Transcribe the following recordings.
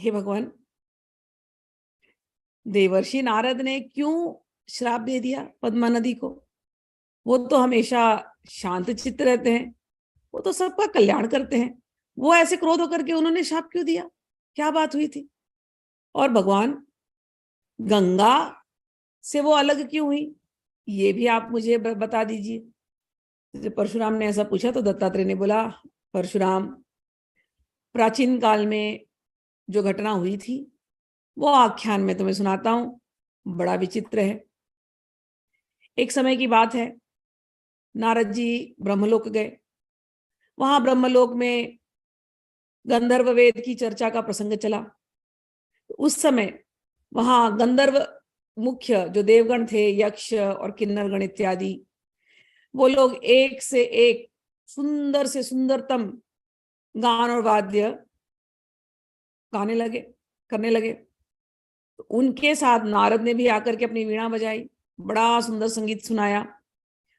हे भगवान, देवर्षि नारद ने क्यों श्राप दे दिया पद्मा नदी को? वो तो हमेशा शांत चित्त रहते हैं, वो तो सबका कल्याण करते हैं। वो ऐसे क्रोध होकर के उन्होंने श्राप क्यों दिया? क्या बात हुई थी? और भगवान, गंगा से वो अलग क्यों हुई? ये भी आप मुझे बता दीजिए। जब परशुराम ने ऐसा पूछा तो दत्तात्रेय ने बोला, परशुराम, प्राचीन काल में जो घटना हुई थी वो आख्यान में तुम्हें सुनाता हूं। बड़ा विचित्र है। एक समय की बात है, नारद जी ब्रह्मलोक गए। वहां ब्रह्मलोक में गंधर्व वेद की चर्चा का प्रसंग चला। उस समय वहां गंधर्व मुख्य जो देवगण थे, यक्ष और किन्नरगण इत्यादि, वो लोग एक से एक सुंदर से सुंदरतम गान और वाद्य गाने लगे, करने लगे। तो उनके साथ नारद ने भी आकर के अपनी वीणा बजाई, बड़ा सुंदर संगीत सुनाया।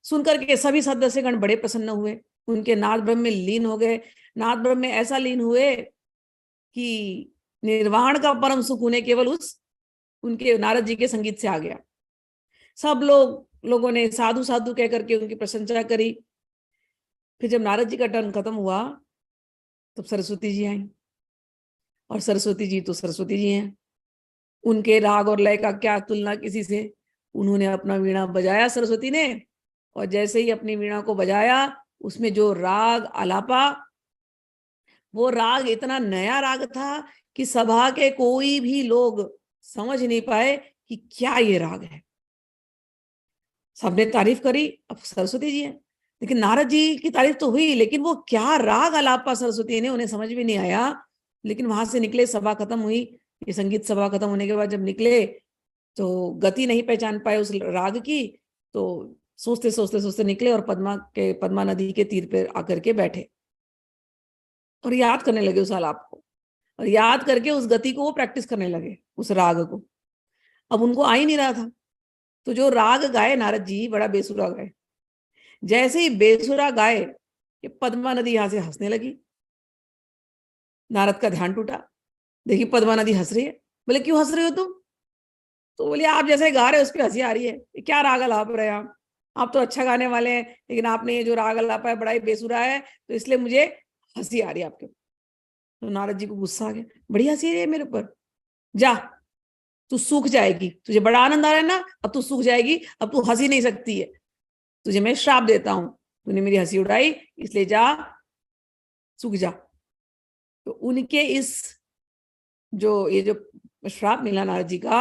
सुनकर के सभी सदस्यगण बड़े प्रसन्न हुए, उनके नाद ब्रह्म में लीन हो गए। नाद ब्रह्म में ऐसा लीन हुए कि निर्वाण का परम सुख उन्हें केवल उस उनके नारद जी के संगीत से आ गया। सब लोगों ने साधु साधु कह करके उनकी प्रशंसा करी। फिर जब नारद जी का टर्न खत्म हुआ तब सरस्वती जी आई। और सरस्वती जी तो सरस्वती जी हैं, उनके राग और लय का क्या तुलना किसी से। उन्होंने अपना वीणा बजाया सरस्वती ने, और जैसे ही अपनी वीणा को बजाया उसमें जो राग आलापा, वो राग इतना नया राग था कि सभा के कोई भी लोग समझ नहीं पाए कि क्या ये राग है। सबने तारीफ करी, अब सरस्वती जी है, लेकिन नारद जी की तारीफ तो हुई, लेकिन वो क्या राग आलापा सरस्वती ने, उन्हें समझ भी नहीं आया। लेकिन वहां से निकले, सभा खत्म हुई, ये संगीत सभा खत्म होने के बाद जब निकले तो गति नहीं पहचान पाए उस राग की। तो सोचते सोचते सोचते निकले और पद्मा नदी के तीर पे आकर के बैठे और याद करने लगे उस आलाप को, और याद करके उस गति को वो प्रैक्टिस करने लगे, उस राग को। अब उनको आ ही नहीं रहा था, तो जो राग गाए नारद जी, बड़ा बेसुरा गाए। जैसे ही बेसुरा गाए, ये पद्मा नदी यहां से हंसने लगी। नारद का ध्यान टूटा, देखिए पद्मा नदी हंस रही है। बोले, क्यों हंस रहे हो तुम? तो बोले, आप जैसे गा रहे हो उस पर हंसी आ रही है। क्या राग अलाप रहे हैं आप तो अच्छा गाने वाले हैं, लेकिन आपने ये जो राग अलापा है बड़ा ही बेसुरा है, तो इसलिए मुझे हंसी आ रही है आपके। तो नारद जी को गुस्सा आ गया, बड़ी हंसी रही है मेरे ऊपर, जा तू सूख जाएगी, तुझे बड़ा आनंद आ रहा है ना, अब तू सूख जाएगी, अब तू हंसी नहीं सकती है, तुझे मैं श्राप देता हूं, तूने मेरी हंसी उड़ाई, इसलिए जा, सूख जा। तो उनके इस ये जो श्राप मिला नारद जी का,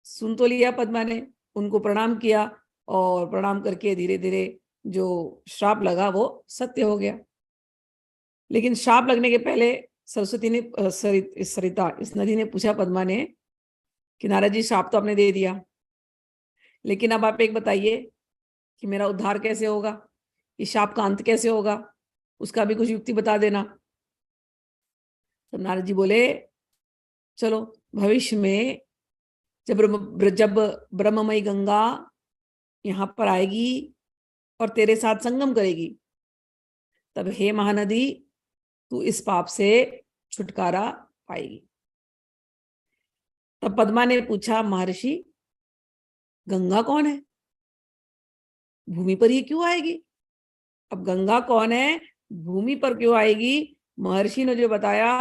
सुन तो लिया पद्मा ने, उनको प्रणाम किया, और प्रणाम करके धीरे धीरे जो श्राप लगा वो सत्य हो गया। लेकिन श्राप लगने के पहले सरस्वती ने सरिता, इस नदी ने पूछा पद्मा ने कि नारद जी, श्राप तो आपने दे दिया, लेकिन अब आप एक बताइए कि मेरा उद्धार कैसे होगा, इस शाप का अंत कैसे होगा, उसका भी कुछ युक्ति बता देना। तो नारद जी बोले, चलो भविष्य में जब ब्रह्ममयी गंगा यहाँ पर आएगी और तेरे साथ संगम करेगी, तब हे महानदी, तू इस पाप से छुटकारा पाएगी। तब पद्मा ने पूछा, महर्षि, गंगा कौन है? भूमि पर ये क्यों आएगी? अब गंगा कौन है, भूमि पर क्यों आएगी? महर्षि ने जो बताया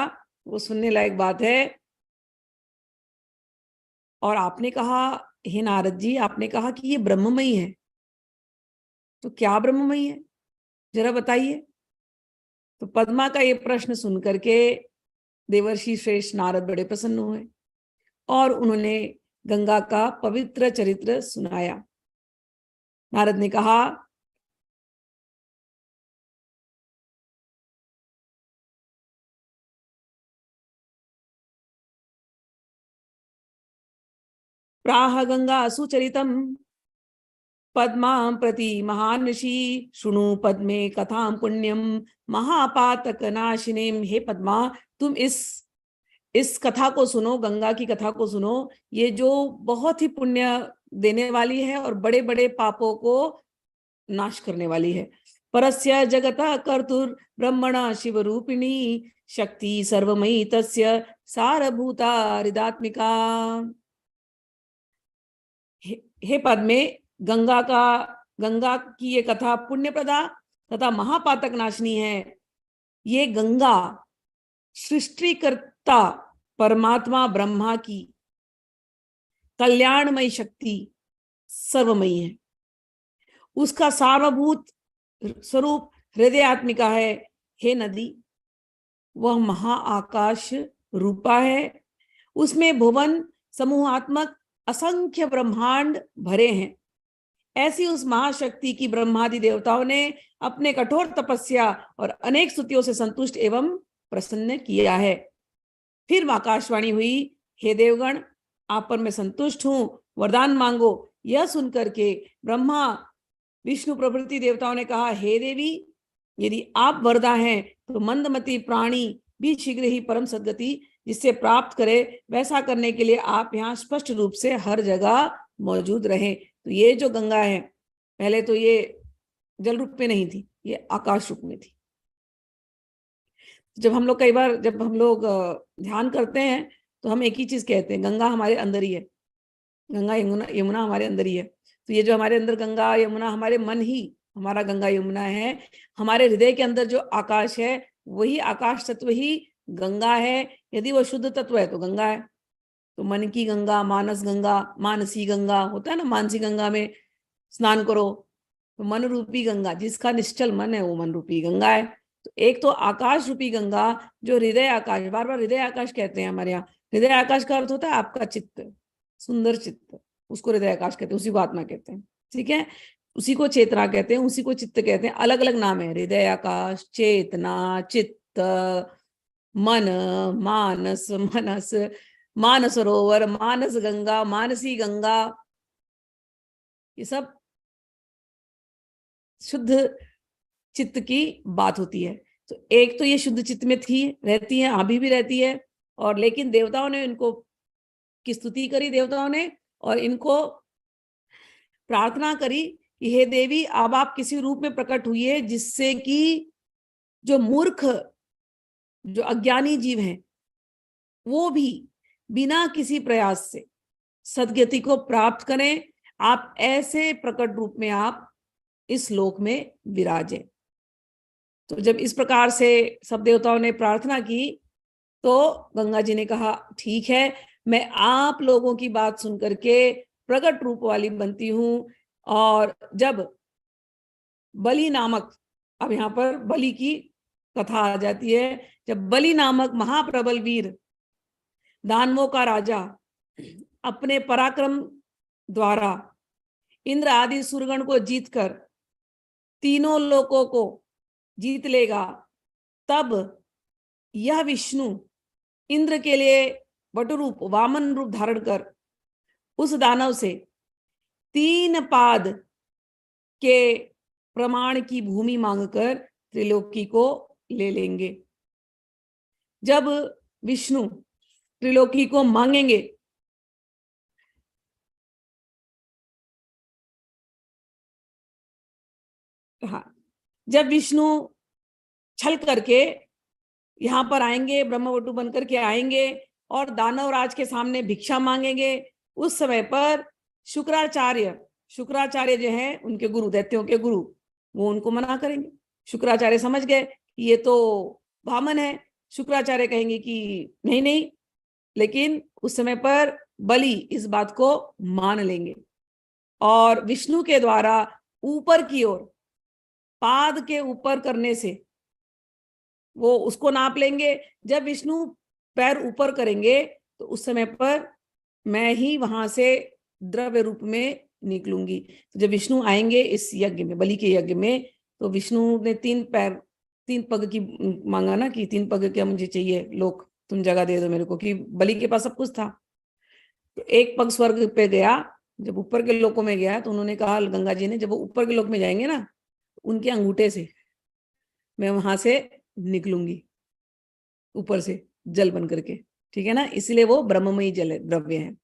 वो सुनने लायक बात है। और आपने कहा, हे नारद जी, आपने कहा कि ये ब्रह्ममयी है, तो क्या ब्रह्ममयी है, जरा बताइए। तो पद्मा का ये प्रश्न सुन करके देवर्षि श्रेष्ठ नारद बड़े प्रसन्न हुए, और उन्होंने गंगा का पवित्र चरित्र सुनाया। नारद ने कहा, प्राह गंगा सुचरितम पद्मा प्रति महान ऋषि, शुणु पद्मे कथाम पुण्यम महापातक नाशिनीम। हे पद्मा, तुम इस कथा को सुनो, गंगा की कथा को सुनो, ये जो बहुत ही पुण्य देने वाली है और बड़े बड़े पापों को नाश करने वाली है। परस्य जगतः कर्तुर ब्रह्मणा शिव रूपिणी शक्ति सर्वमयी तस्य सारभूता हृदात्मिका। हे पद्मे, गंगा की ये कथा पुण्यप्रदा तथा महापातक नाशनी है। ये गंगा सृष्टिकर्ता परमात्मा ब्रह्मा की कल्याणमयी शक्ति सर्वमयी है, उसका सार्वभूत स्वरूप हृदयात्मिका है। हे नदी, वह महाआकाश रूपा है, उसमें भुवन समूहात्मक असंख्य ब्रह्मांड भरे हैं। ऐसी उस महाशक्ति की ब्रह्मादि देवताओं ने अपने कठोर तपस्या और अनेक स्तुतियों से संतुष्ट एवं प्रसन्न किया है। फिर आकाशवाणी हुई, हे देवगण, आप पर मैं संतुष्ट हूं, वरदान मांगो। यह सुनकर के ब्रह्मा विष्णु प्रभृति देवताओं ने कहा, हे देवी, यदि आप वरदा हैं तो मंदमती प्राणी भी शीघ्र ही परम सद्गति जिससे प्राप्त करे, वैसा करने के लिए आप यहाँ स्पष्ट रूप से हर जगह मौजूद रहें। तो ये जो गंगा है, पहले तो ये जल रूप में नहीं थी, ये आकाश रूप में थी। जब हम लोग कई बार जब हम लोग ध्यान करते हैं तो हम एक ही चीज कहते हैं, गंगा हमारे अंदर ही है, गंगा यमुना हमारे अंदर ही है। तो ये जो हमारे अंदर गंगा यमुना, हमारे मन ही हमारा गंगा यमुना है। हमारे हृदय के अंदर जो आकाश है वही आकाश तत्व ही गंगा है। यदि वो शुद्ध तत्व है तो गंगा है। तो मन की गंगा, मानस गंगा, मानसी गंगा होता है ना, मानसी गंगा में स्नान करो, तो मन रूपी गंगा, जिसका निश्चल मन है वो मन रूपी गंगा है। तो एक तो आकाश रूपी गंगा जो हृदय आकाश, बार बार हृदय आकाश कहते हैं हमारे यहाँ। हृदय आकाश का अर्थ होता है आपका चित्त, सुंदर चित्त, उसको हृदय आकाश कहते हैं, उसी को आत्मा कहते हैं, ठीक है। उसी को चेतना कहते हैं, उसी को चित्त कहते हैं। अलग अलग नाम है, हृदय आकाश, चेतना, चित्त, मन, मानस, मनस, मानस सरोवर, मानस गंगा, मानसी गंगा, ये सब शुद्ध चित्त की बात होती है। तो एक तो ये शुद्ध चित्त में थी, रहती है, अभी भी रहती है। और लेकिन देवताओं ने इनको की स्तुति करी, देवताओं ने, और इनको प्रार्थना करी कि हे देवी, अब आप किसी रूप में प्रकट हुई है जिससे कि जो मूर्ख, जो अज्ञानी जीव हैं, वो भी बिना किसी प्रयास से सद्गति को प्राप्त करें। आप ऐसे प्रकट रूप में आप इस लोक में विराजे। तो जब इस प्रकार से सब देवताओं ने प्रार्थना की तो गंगा जी ने कहा, ठीक है, मैं आप लोगों की बात सुनकर के प्रकट रूप वाली बनती हूं। और जब बलि नामक, अब यहाँ पर बलि की कथा आ जाती है, जब बलि नामक महाप्रबल वीर, दानवों का राजा, अपने पराक्रम द्वारा इंद्र आदि सुरगण को जीतकर तीनों लोकों को जीत लेगा, तब यह विष्णु इंद्र के लिए वटुरूप, वामन रूप धारण कर उस दानव से 3 पाद के प्रमाण की भूमि मांगकर त्रिलोकी को ले लेंगे। जब विष्णु त्रिलोकी को मांगेंगे, हाँ, जब विष्णु छल करके यहाँ पर आएंगे, ब्रह्मवटु बनकर के आएंगे और दानव राज के सामने भिक्षा मांगेंगे, उस समय पर शुक्राचार्य जो है उनके गुरु, दैत्यों के गुरु, वो उनको मना करेंगे। शुक्राचार्य समझ गए ये तो वामन है। शुक्राचार्य कहेंगे कि नहीं नहीं, लेकिन उस समय पर बलि इस बात को मान लेंगे और विष्णु के द्वारा ऊपर की ओर, पाद के ऊपर करने से वो उसको नाप लेंगे। जब विष्णु पैर ऊपर करेंगे तो उस समय पर मैं ही वहां से द्रव्य रूप में निकलूंगी। तो जब विष्णु आएंगे इस यज्ञ में, बलि के यज्ञ में, तो विष्णु ने 3 पैर 3 पग की मांगा ना, कि 3 पग क्या मुझे चाहिए, लोक तुम जगह दे दो मेरे को, कि बलि के पास सब कुछ था। तो एक पग स्वर्ग पे गया, जब ऊपर के लोकों में गया तो उन्होंने कहा, गंगा जी ने, जब वो ऊपर के लोक में जाएंगे ना, उनके अंगूठे से मैं वहां से निकलूंगी, ऊपर से जल बन करके, ठीक है ना। इसलिए वो ब्रह्ममयी जल द्रव्य है।